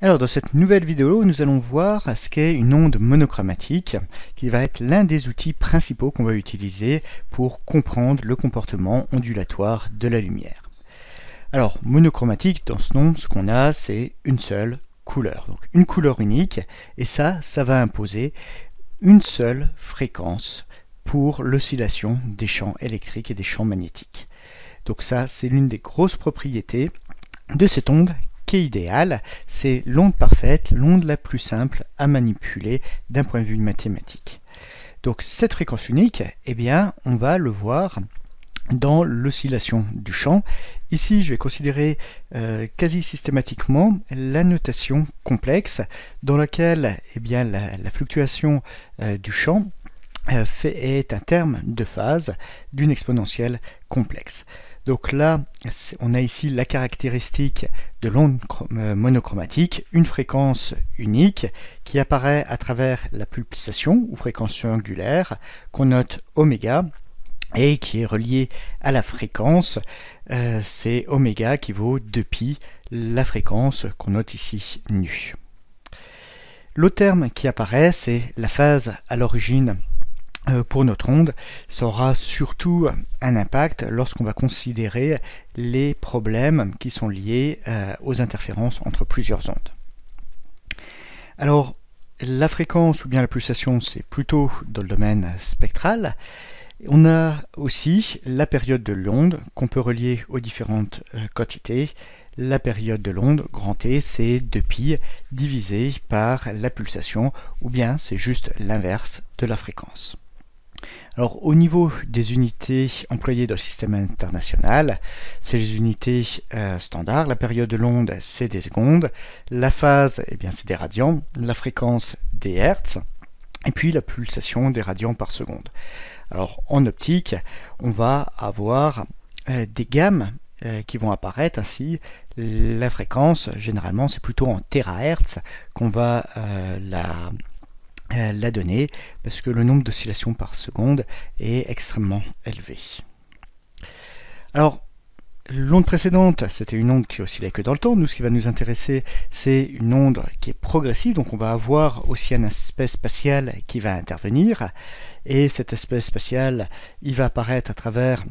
Alors dans cette nouvelle vidéo, nous allons voir ce qu'est une onde monochromatique, qui va être l'un des outils principaux qu'on va utiliser pour comprendre le comportement ondulatoire de la lumière. Alors monochromatique, dans ce nom, ce qu'on a, c'est une seule couleur, donc une couleur unique, et ça va imposer une seule fréquence pour l'oscillation des champs électriques et des champs magnétiques. Donc ça, c'est l'une des grosses propriétés de cette onde qui est idéale, c'est l'onde parfaite, l'onde la plus simple à manipuler d'un point de vue mathématique. Donc cette fréquence unique, eh bien, on va le voir dans l'oscillation du champ. Ici, je vais considérer quasi systématiquement la notation complexe dans laquelle eh bien, la fluctuation du champ est un terme de phase d'une exponentielle complexe. Donc là, on a ici la caractéristique de l'onde monochromatique, une fréquence unique qui apparaît à travers la pulsation ou fréquence angulaire qu'on note oméga et qui est reliée à la fréquence, c'est oméga qui vaut 2π, la fréquence qu'on note ici nu. L'autre terme qui apparaît, c'est la phase à l'origine. Pour notre onde, ça aura surtout un impact lorsqu'on va considérer les problèmes qui sont liés aux interférences entre plusieurs ondes. Alors, la fréquence ou bien la pulsation, c'est plutôt dans le domaine spectral. On a aussi la période de l'onde qu'on peut relier aux différentes quantités. La période de l'onde, grand T, c'est 2π divisé par la pulsation, ou bien c'est juste l'inverse de la fréquence. Alors au niveau des unités employées dans le système international, c'est les unités standards. La période de l'onde, c'est des secondes. La phase, eh bien, c'est des radians. La fréquence, des hertz. Et puis la pulsation, des radians par seconde. Alors en optique, on va avoir des gammes qui vont apparaître ainsi. La fréquence, généralement, c'est plutôt en térahertz qu'on va la donnée parce que le nombre d'oscillations par seconde est extrêmement élevé. Alors, l'onde précédente, c'était une onde qui oscillait que dans le temps. Nous, ce qui va nous intéresser, c'est une onde qui est progressive. Donc, on va avoir aussi un aspect spatial qui va intervenir. Et cet aspect spatial, il va apparaître à travers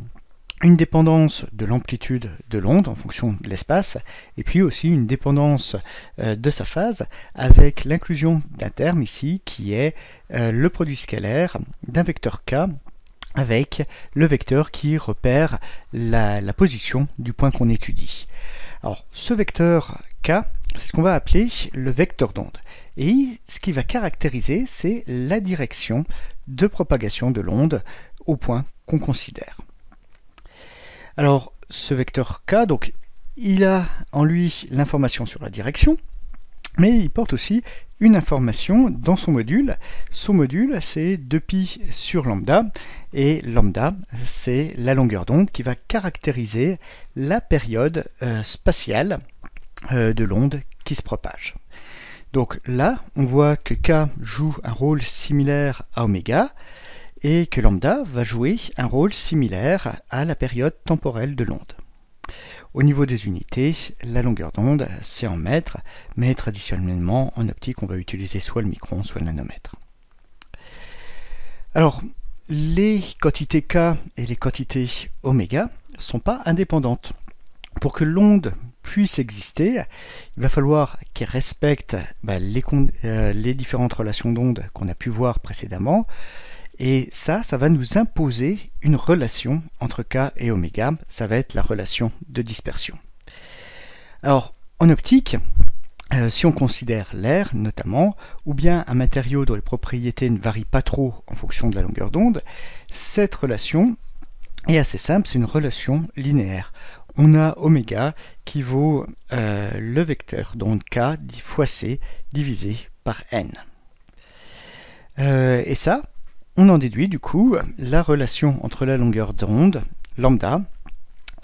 une dépendance de l'amplitude de l'onde en fonction de l'espace, et puis aussi une dépendance de sa phase avec l'inclusion d'un terme ici qui est le produit scalaire d'un vecteur k avec le vecteur qui repère la position du point qu'on étudie. Alors ce vecteur k, c'est ce qu'on va appeler le vecteur d'onde. Et ce qui va caractériser, c'est la direction de propagation de l'onde au point qu'on considère. Alors, ce vecteur k, donc, il a en lui l'information sur la direction, mais il porte aussi une information dans son module. Son module, c'est 2π sur lambda, et lambda, c'est la longueur d'onde qui va caractériser la période spatiale de l'onde qui se propage. Donc là, on voit que k joue un rôle similaire à oméga, et que lambda va jouer un rôle similaire à la période temporelle de l'onde. Au niveau des unités, la longueur d'onde, c'est en mètres, mais traditionnellement, en optique, on va utiliser soit le micron, soit le nanomètre. Alors, les quantités k et les quantités oméga ne sont pas indépendantes. Pour que l'onde puisse exister, il va falloir qu'elle respecte les différentes relations d'onde qu'on a pu voir précédemment. Et ça va nous imposer une relation entre k et oméga, ça va être la relation de dispersion. Alors, en optique, si on considère l'air notamment, ou bien un matériau dont les propriétés ne varient pas trop en fonction de la longueur d'onde, cette relation est assez simple, c'est une relation linéaire. On a oméga qui vaut le vecteur d'onde k fois c divisé par n. Et ça, on en déduit du coup la relation entre la longueur d'onde, lambda,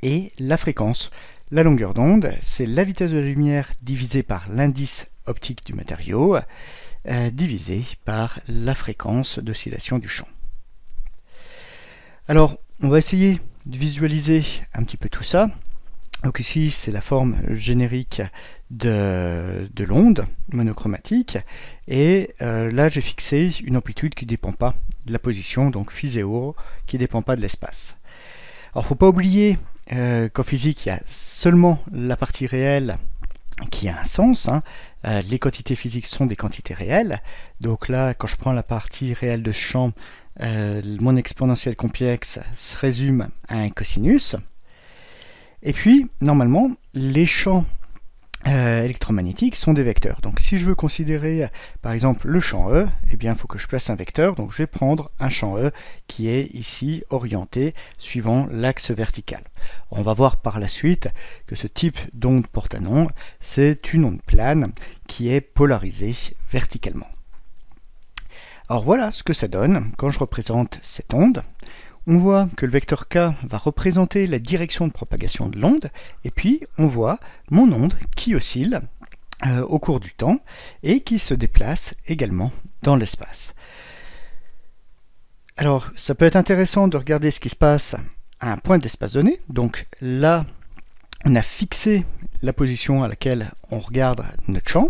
et la fréquence. La longueur d'onde, c'est la vitesse de la lumière divisée par l'indice optique du matériau, divisé par la fréquence d'oscillation du champ. Alors, on va essayer de visualiser un petit peu tout ça. Donc ici, c'est la forme générique de l'onde monochromatique, et là j'ai fixé une amplitude qui ne dépend pas de la position, donc phi0, qui ne dépend pas de l'espace. Alors il ne faut pas oublier qu'en physique il y a seulement la partie réelle qui a un sens, hein. Les quantités physiques sont des quantités réelles, donc là quand je prends la partie réelle de ce champ, mon exponentielle complexe se résume à un cosinus. Et puis normalement les champs électromagnétiques sont des vecteurs. Donc si je veux considérer par exemple le champ E, eh bien il faut que je place un vecteur, donc je vais prendre un champ E qui est ici orienté suivant l'axe vertical. On va voir par la suite que ce type d'onde porte un nom, c'est une onde plane qui est polarisée verticalement. Alors voilà ce que ça donne quand je représente cette onde. On voit que le vecteur k va représenter la direction de propagation de l'onde, et puis on voit mon onde qui oscille au cours du temps et qui se déplace également dans l'espace. Alors ça peut être intéressant de regarder ce qui se passe à un point d'espace donné. Donc là on a fixé la position à laquelle on regarde notre champ,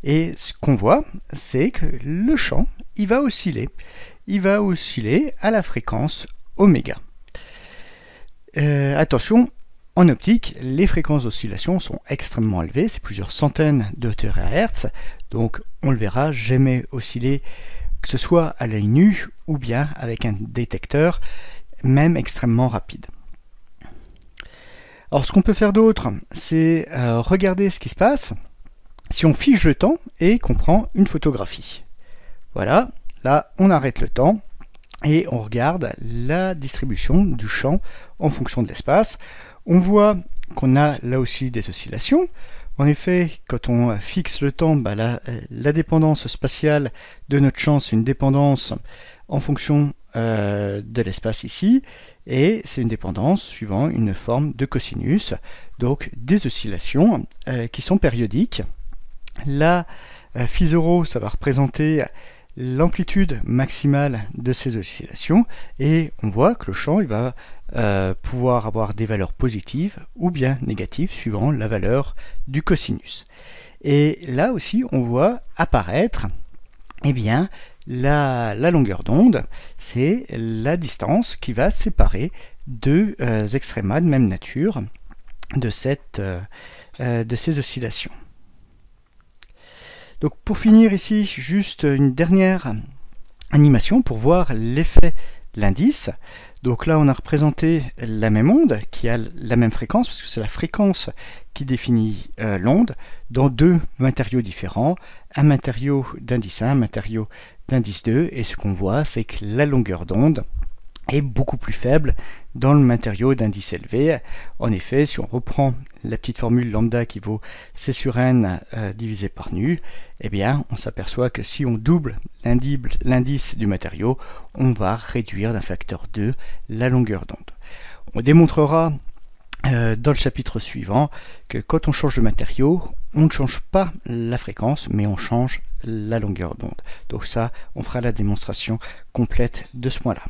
et ce qu'on voit c'est que le champ il va osciller à la fréquence oméga. Attention, en optique, les fréquences d'oscillation sont extrêmement élevées, c'est plusieurs centaines de THz, donc on le verra jamais osciller, que ce soit à l'œil nu ou bien avec un détecteur, même extrêmement rapide. Alors ce qu'on peut faire d'autre, c'est regarder ce qui se passe si on fige le temps et qu'on prend une photographie. Voilà, là on arrête le temps et on regarde la distribution du champ en fonction de l'espace. On voit qu'on a là aussi des oscillations. En effet, quand on fixe le temps, la dépendance spatiale de notre champ, c'est une dépendance en fonction de l'espace ici, et c'est une dépendance suivant une forme de cosinus, donc des oscillations qui sont périodiques. Là, phi0, ça va représenter l'amplitude maximale de ces oscillations, et on voit que le champ il va pouvoir avoir des valeurs positives ou bien négatives suivant la valeur du cosinus. Et là aussi on voit apparaître eh bien, la longueur d'onde, c'est la distance qui va séparer deux extrémas de même nature de ces oscillations. Donc pour finir ici, juste une dernière animation pour voir l'effet de l'indice. Donc là on a représenté la même onde qui a la même fréquence, parce que c'est la fréquence qui définit l'onde, dans deux matériaux différents, un matériau d'indice 1, un matériau d'indice 2, et ce qu'on voit c'est que la longueur d'onde est beaucoup plus faible dans le matériau d'indice élevé. En effet, si on reprend la petite formule lambda qui vaut C sur n divisé par nu, eh bien on s'aperçoit que si on double l'indice du matériau, on va réduire d'un facteur 2 la longueur d'onde. On démontrera dans le chapitre suivant que quand on change de matériau, on ne change pas la fréquence, mais on change la longueur d'onde. Donc ça, on fera la démonstration complète de ce point-là.